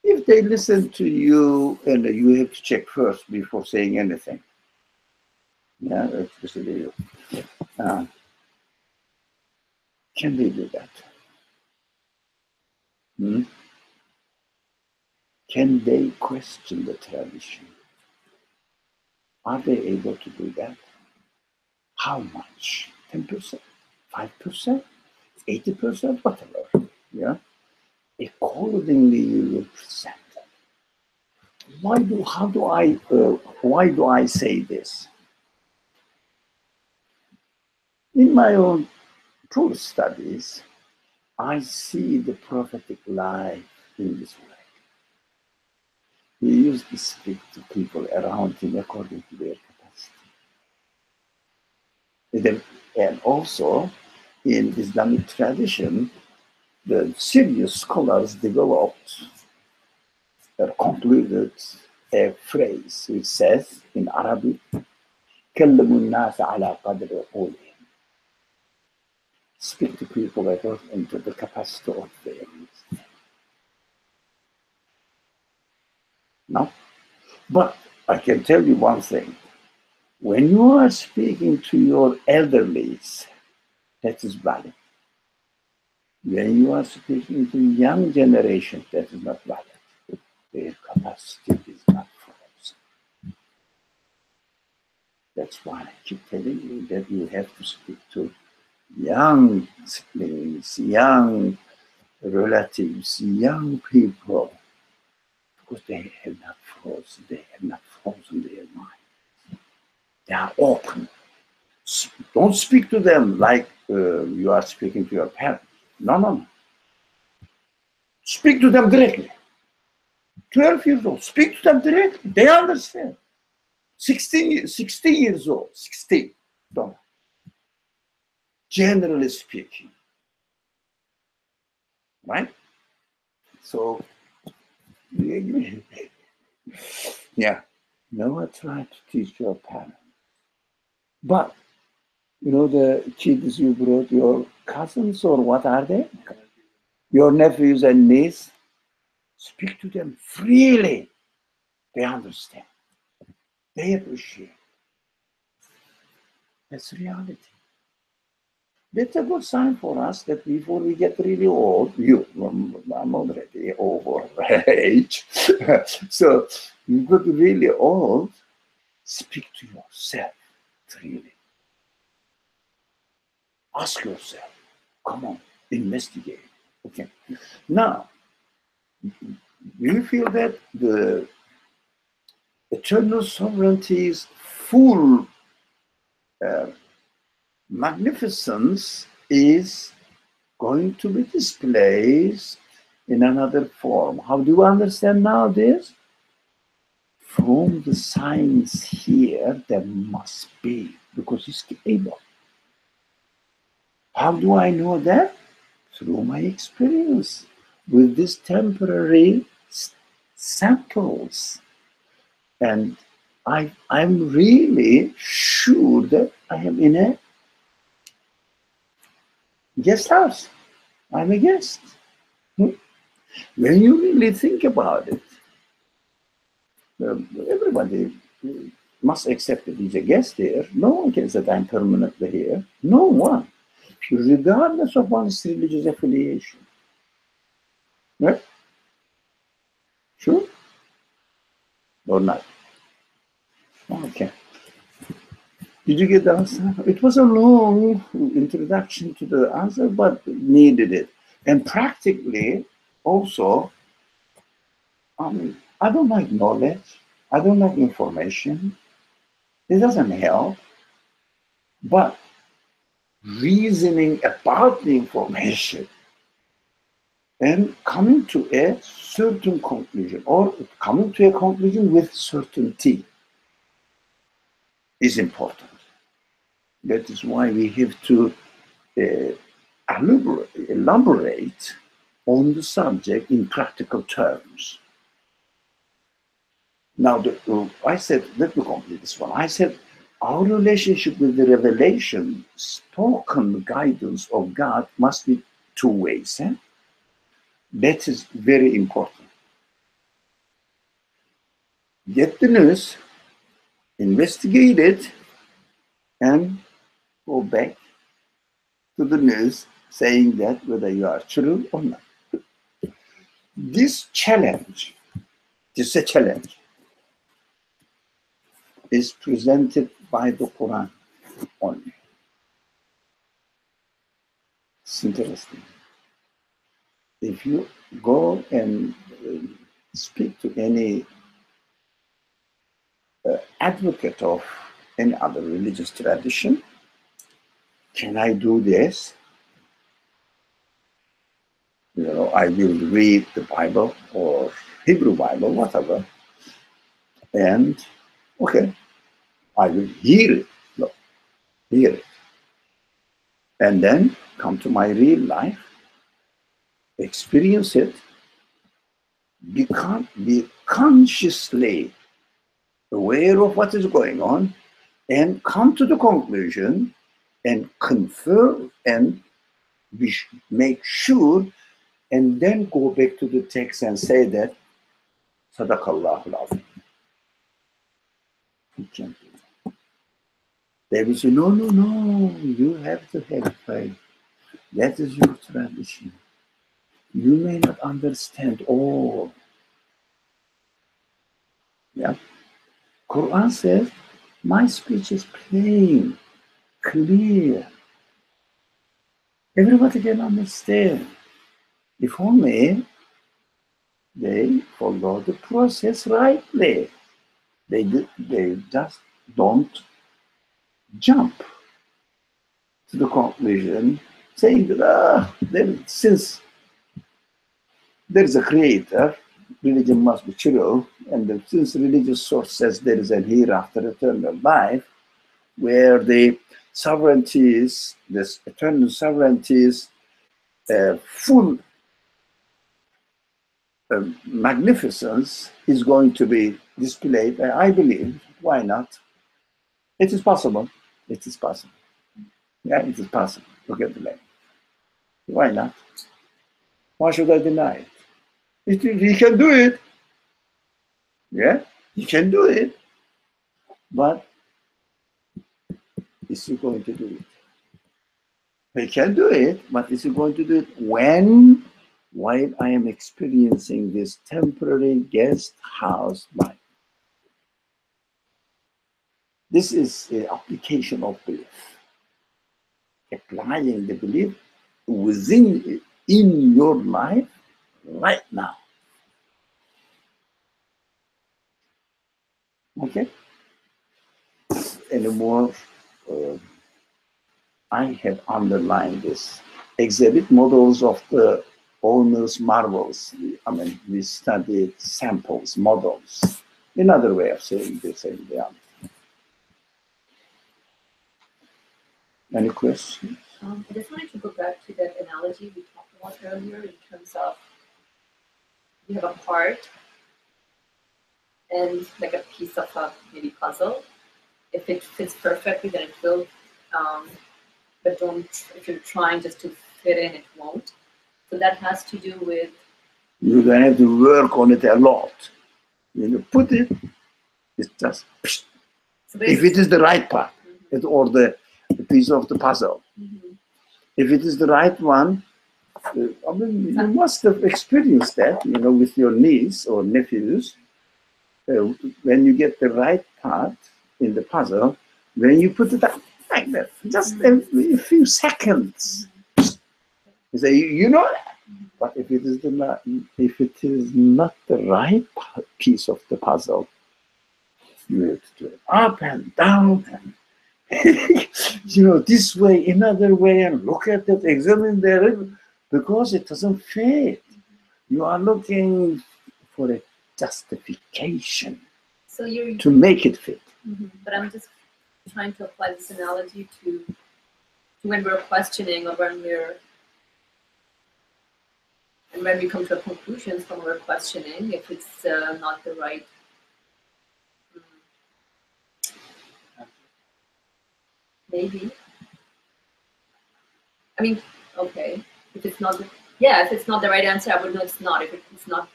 If they listen to you, and you have to check first before saying anything. Yeah, especially you. Can they do that? Can they question the tradition? Are they able to do that? How much? 10%? 5%? 80%? Whatever. Yeah. Accordingly, you will present it. Why do I say this? In my own Torah studies, I see the prophetic life in this way. He used to speak to people around him according to their capacity. And also, in Islamic tradition, the serious scholars developed or concluded a phrase which says in Arabic, كلموا الناس على قدر عقولهم. Speak to people according to the capacity of their needs. No? But I can tell you one thing. When you are speaking to your elderlies, that is valid. When you are speaking to young generation, that is not valid. Their capacity is not frozen. That's why I keep telling you that you have to speak to young siblings, young relatives, young people, because they have not frozen. They have not frozen their mind. They are open. Don't speak to them like you are speaking to your parents. No. Speak to them directly. 12 years old, speak to them directly. They understand. 16 years old, 16. Don't. Generally speaking. Right? So, yeah. Never try to teach your parents. But, the kids you brought, your cousins, or what are they? Your nephews and niece, speak to them freely. They understand. They appreciate. That's reality. That's a good sign for us that before we get really old, I'm already over age, so you get really old, speak to yourself freely. Ask yourself, come on, investigate. Okay. Now, do you feel that the eternal sovereignty's full magnificence is going to be displayed in another form? How do you understand now this? From the signs here, there must be, because he's able. How do I know that? Through my experience with these temporary samples. And I'm really sure that I am in a guest house. I'm a guest. Hmm? When you really think about it, everybody must accept that he's a guest here. No one can say that I'm permanently here. No one, regardless of one's religious affiliation. Right? Sure? Or not? Okay. Did you get the answer? It was a long introduction to the answer, but needed it. And practically, also, I don't like knowledge. I don't like information. It doesn't help. But reasoning about the information and coming to a certain conclusion or coming to a conclusion with certainty is important. That is why we have to elaborate on the subject in practical terms. Now, I said, let me complete this one. I said, our relationship with the revelation, spoken guidance of God must be two ways. Eh? That is very important. Get the news, investigate it, and go back to the news saying that whether you are true or not. This challenge, this a challenge, is presented by the Quran only. It's interesting. If you go and speak to any advocate of any other religious tradition, can I do this? You know, I will read the Bible or Hebrew Bible, whatever, and okay, I will hear it, no, hear it, and then come to my real life, experience it, be consciously aware of what is going on, and come to the conclusion and confirm and make sure, and then go back to the text and say that Sadaqallahu al-Azim. You can't do that. They will say, no, no, no, you have to have faith. That is your tradition. You may not understand all. Yeah. Quran says, my speech is plain, clear. Everybody can understand. If only they follow the process rightly. They just don't jump to the conclusion saying that since there is a creator, religion must be true, and since religious source says there is a hereafter eternal life, where the sovereignty is, this eternal sovereignty is full magnificence is going to be displayed. I believe, why not? It is possible. It is possible. Yeah, it is possible. Look at the land. Why not? Why should I deny it? He can do it. Yeah, he can do it. But is he going to do it? He can do it, but is he going to do it when? While I am experiencing this temporary guest house life. This is an application of belief. Applying the belief in your life right now. Okay? Anymore, I have underlined this. Exhibit models of the owner's marvels. I mean, we studied samples, models. Another way of saying the same thing. Any questions? I just wanted to go back to that analogy we talked about earlier in terms of you have a part and like a piece of a maybe puzzle. If it fits perfectly, then it will. But don't, if you're trying just to fit in, it won't. So that has to do with, You're going to have to work on it a lot. When you put it, it's just, so if it is the right part, Mhm. or the piece of the puzzle. Mhm. If it is the right one, I mean, you must have experienced that, with your niece or nephews. When you get the right part in the puzzle, when you put it up like that, just a few seconds, you say, you know that. But if it is not the right piece of the puzzle, you have to do it up and down and this way, another way, and look at it, examine there, because it doesn't fit. You are looking for a justification So you're, to make it fit. but I'm just trying to apply this analogy to when we're questioning or when we come to a conclusion from our questioning, if it's not the right. Maybe. I mean, okay. If it's not, if it's not the right answer, I would know it's not. If it's not,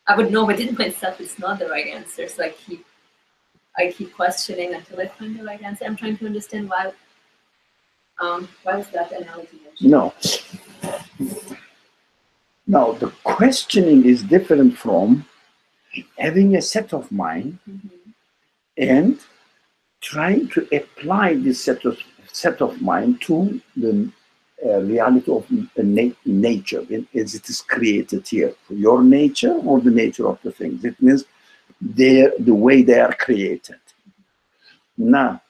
I would know within myself it's not the right answer. So I keep questioning until I find the right answer. I'm trying to understand why was that analogy mentioned? No, the questioning is different from having a set of mind and trying to apply this set of mind to the reality of nature as it is created here. Your nature or the nature of the things. It means the way they are created. Now,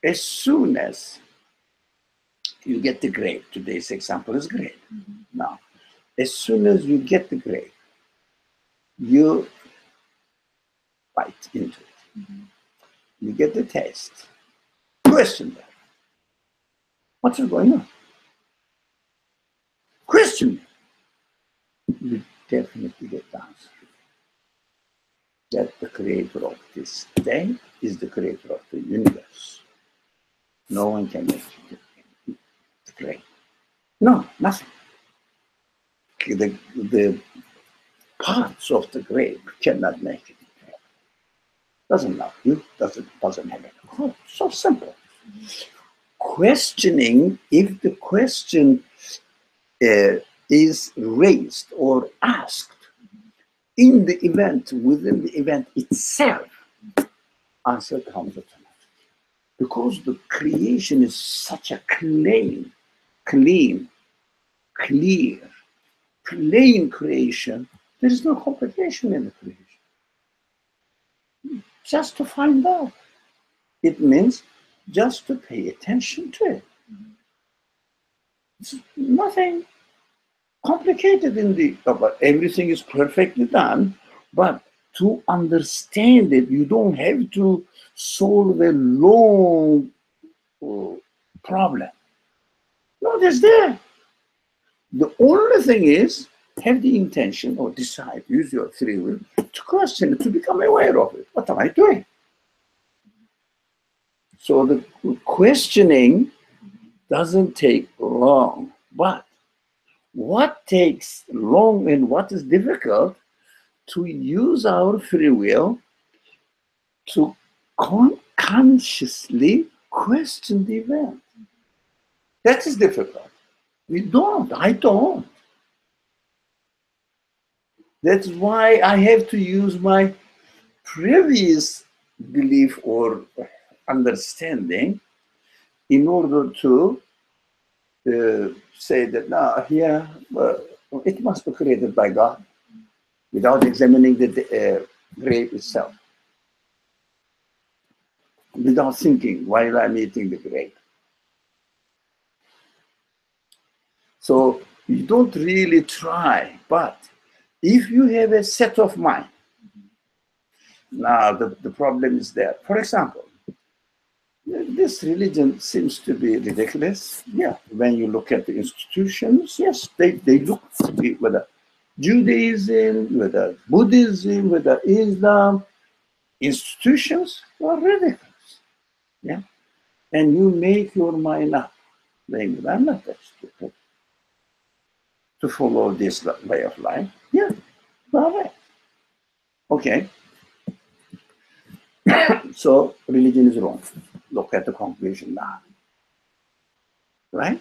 as soon as you get the grape, today's example is grape. Now, as soon as you get the grape, you bite into it. You get the taste. Question that. What's going on? Question. You definitely get the answer. That the creator of this day is the creator of the universe. No one can make the grape. No, nothing. The parts of the grape cannot make it. Doesn't love you, doesn't have it. Oh, so simple. Questioning, if the question is raised or asked in the event, within the event itself, answer comes automatically. Because the creation is such a clean, clear, plain creation, there is no complication in the creation. Just to find out. It means just to pay attention to it. It's nothing complicated in but everything is perfectly done. But to understand it, you don't have to solve a long problem. No, it's there. The only thing is have the intention or decide, use your free will to question it, to become aware of it. What am I doing? So the questioning doesn't take long, but what takes long and what is difficult, to use our free will to consciously question the event. That is difficult. I don't. That's why I have to use my previous belief or understanding in order to say that, it must be created by God, without examining the grape itself, without thinking while I'm eating the grape. So you don't really try, but if you have a set of mind, now the problem is there. For example, this religion seems to be ridiculous. Yeah, when you look at the institutions, yes, they look to be whether Judaism, whether Buddhism, whether Islam, institutions are ridiculous. Yeah. And you make your mind up. Like, I'm not that stupid to follow this way of life. Yeah, all right. Okay. So religion is wrong. Look at the conclusion now. Right?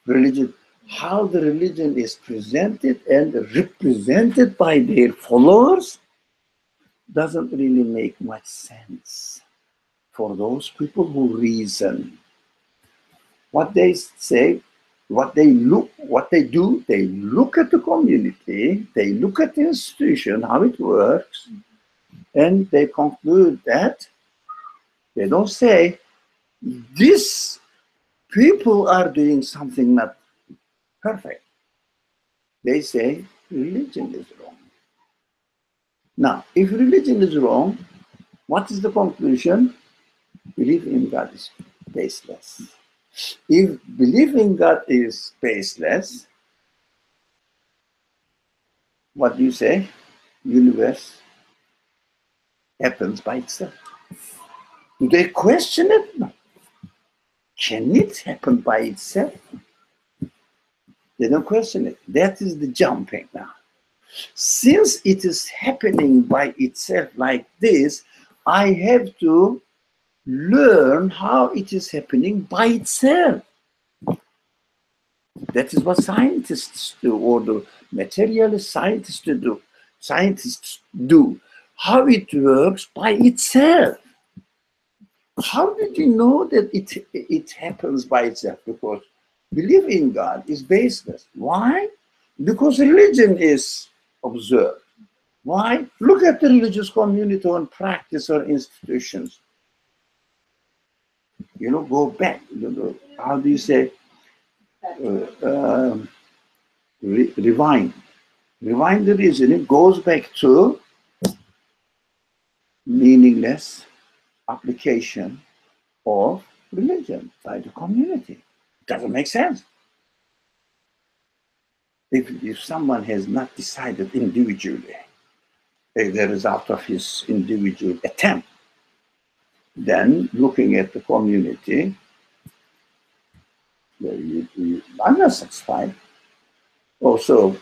Religion, how the religion is presented and represented by their followers doesn't really make much sense for those people who reason. What they say, what they do, they look at the community, they look at the institution, how it works, and they conclude that they don't say, these people are doing something not perfect. They say, religion is wrong. Now, if religion is wrong, what is the conclusion? Belief in God is baseless. If belief in God is baseless, what do you say? Universe happens by itself. Do they question it? No. Can it happen by itself? They don't question it. That is the jumping now. Since it is happening by itself like this, I have to learn how it is happening by itself. That is what scientists do, or the materialist scientists do. How it works by itself. How did you know that it happens by itself? Because belief in God is baseless. Why? Because religion is observed. Why? Look at the religious community or practice or institutions. You know, go back. How do you say? Rewind. Rewind the reasoning, goes back to meaningless application of religion by the community. Doesn't make sense. If someone has not decided individually the result of his individual attempt, then looking at the community, I'm not satisfied. Also,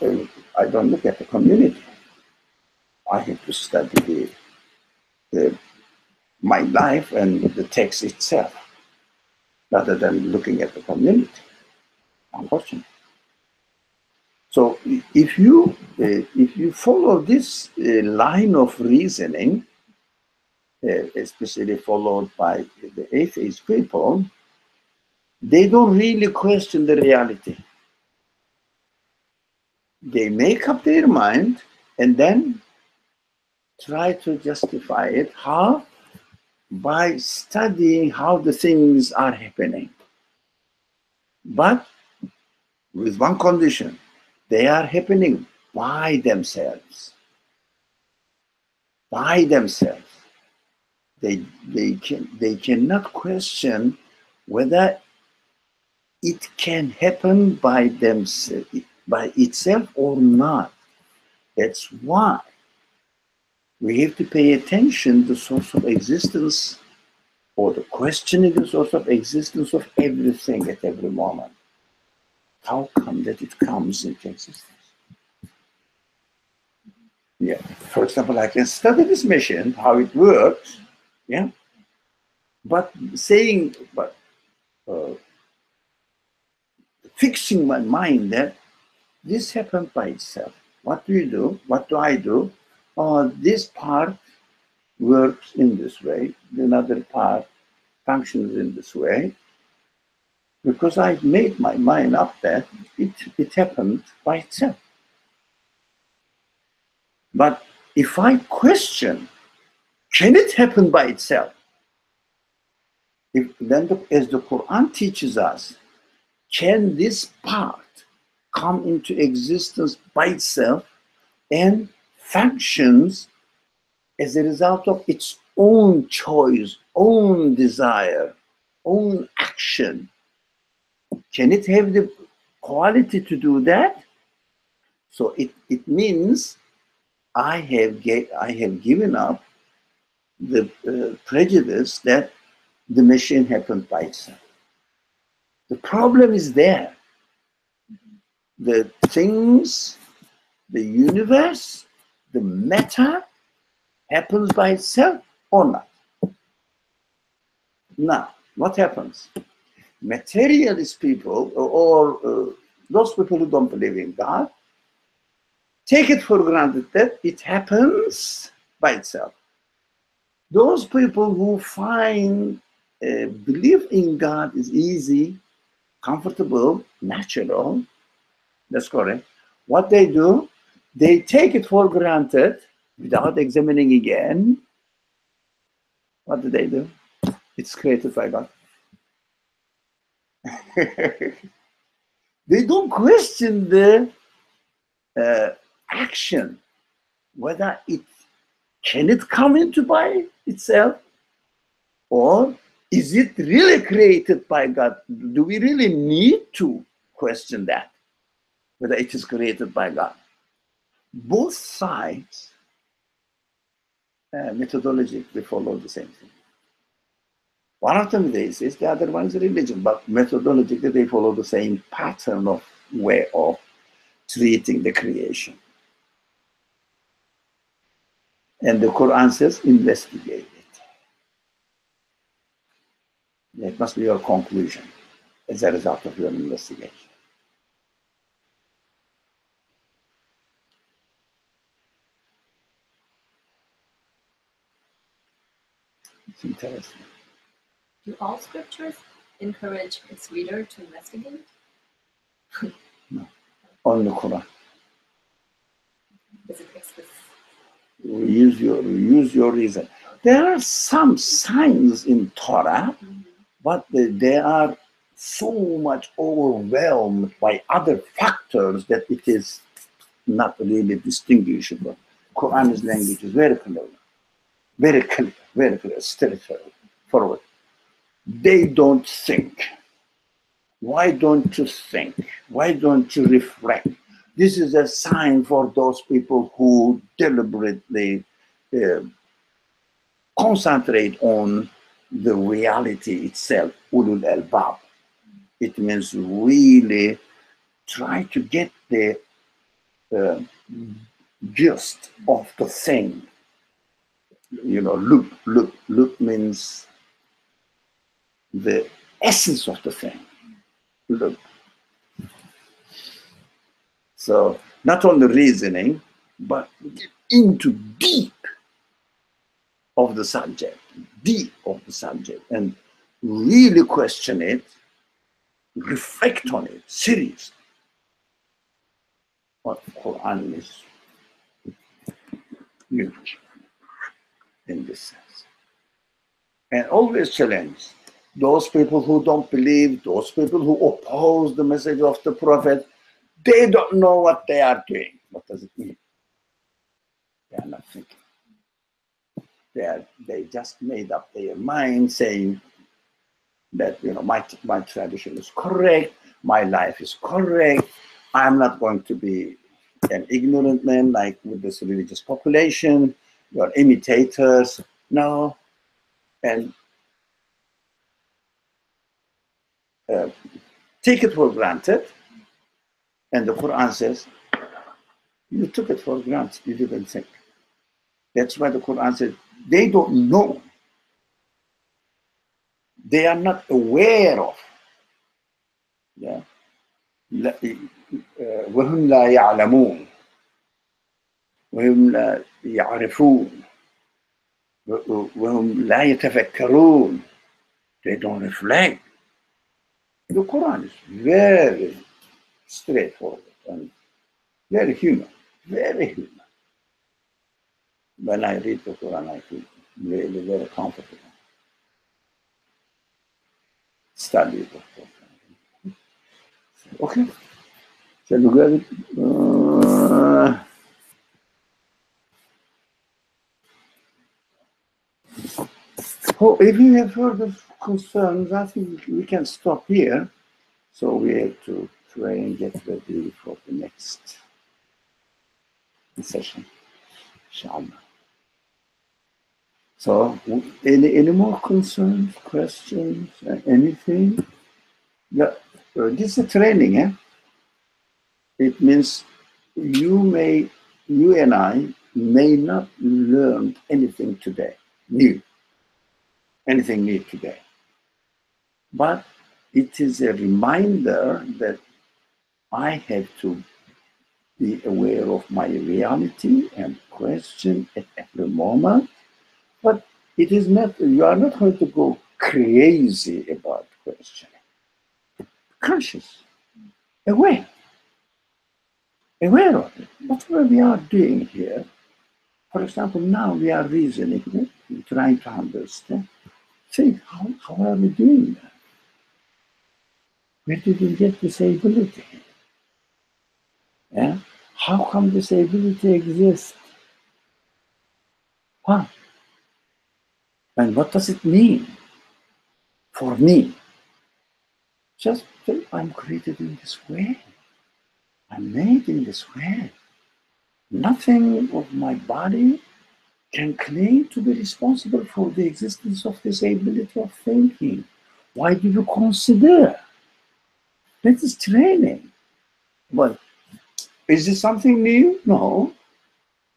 I don't look at the community. I have to study my life and the text itself, rather than looking at the community, unfortunately. So if you follow this line of reasoning, especially followed by the atheist people, they don't really question the reality. They make up their mind and then try to justify it. How? By studying how the things are happening. But with one condition, they are happening by themselves. By themselves. They cannot question whether it can happen by themselves, by itself or not. That's why we have to pay attention to the source of existence, or the questioning the source of existence of everything at every moment. How come that it comes into existence? Yeah. For example, I can study this machine, how it works, yeah. But fixing my mind that this happened by itself. What do you do? What do I do? This part works in this way, another part functions in this way, because I made my mind up that it happened by itself. But if I question, can it happen by itself? As the Quran teaches us, can this part come into existence by itself and functions as a result of its own choice, own desire, own action? Can it have the quality to do that. So it means I have given up the prejudice that the machine happened by itself. The problem is there. The things, the universe, the matter happens by itself or not. Now, what happens? Materialist people or those people who don't believe in God take it for granted that it happens by itself. Those people who find belief in God is easy, comfortable, natural, that's correct. What they do, they take it for granted without examining again. What do they do? It's created by God. They don't question the action, whether can it come into by itself, or is it really created by God? Do we really need to question that, whether it is created by God? Both sides methodologically follow the same thing. One of them is atheist, the other one is religion, but methodologically they follow the same pattern of way of treating the creation. And the Quran says, investigate it. That must be your conclusion as a result of your investigation. It's interesting. Do all scriptures encourage its reader to investigate? No, only Quran. Is it explicit? Use your reason. There are some signs in Torah, but they are so much overwhelmed by other factors that it is not really distinguishable. Quran's language is very clear, straightforward. They don't think. Why don't you think? Why don't you reflect? This is a sign for those people who deliberately concentrate on the reality itself, ulul albab. It means really try to get the gist of the thing. You know, look means the essence of the thing. Look. So not only reasoning, but get into deep of the subject, and really question it, reflect on it seriously. What Quran is unique in this sense. And always challenge those people who don't believe, those people who oppose the message of the Prophet. They don't know what they are doing. What does it mean? They are not thinking. They just made up their mind saying that, you know, my tradition is correct, my life is correct, I'm not going to be an ignorant man like with this religious population, you're imitators. No. And take it for granted. And the Quran says, you took it for granted, you didn't think. That's why the Quran says, they don't know. They are not aware of. Yeah. وهم لا يعلمون وهم لا يعرفون وهم لا يتفكرون. They don't reflect. The Quran is very straightforward and very human, very human. When I read the Quran, I feel really very comfortable. Study the Quran. Okay. Shall we go? If you have further concerns, I think we can stop here. So we have to pray and get ready for the next session, inshallah. So, any more concerns, questions, anything? Yeah, this is a training, eh? It means you and I may not learn anything today, anything new today. But it is a reminder that I have to be aware of my reality and question at every moment. But it is not, you are not going to go crazy about questioning. Conscious, aware of it. Whatever we are doing here, for example, now we are reasoning, trying to understand. Think, how are we doing that? Where did we get this ability? Yeah? How come this ability exists? Huh? And what does it mean for me? Just think, I'm created in this way. I'm made in this way. Nothing of my body can claim to be responsible for the existence of this ability of thinking. Why do you consider? That is training. Well, is this something new? No.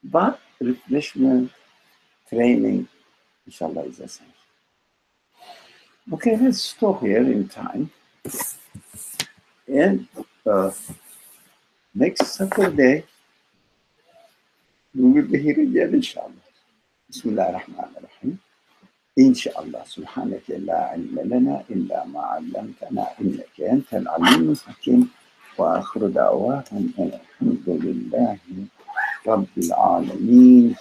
But refreshment, training, inshallah, is essential. Okay, let's stop here in time. And next Saturday, we will be here again, inshallah. Bismillah ar-Rahman ar-Rahim. Inshallah, subhanaka la ilma lana illa ma 'allamtana innaka antal alim al-hakim. Wa akhiru da'wahum alhamdulillahi rabbil alamin.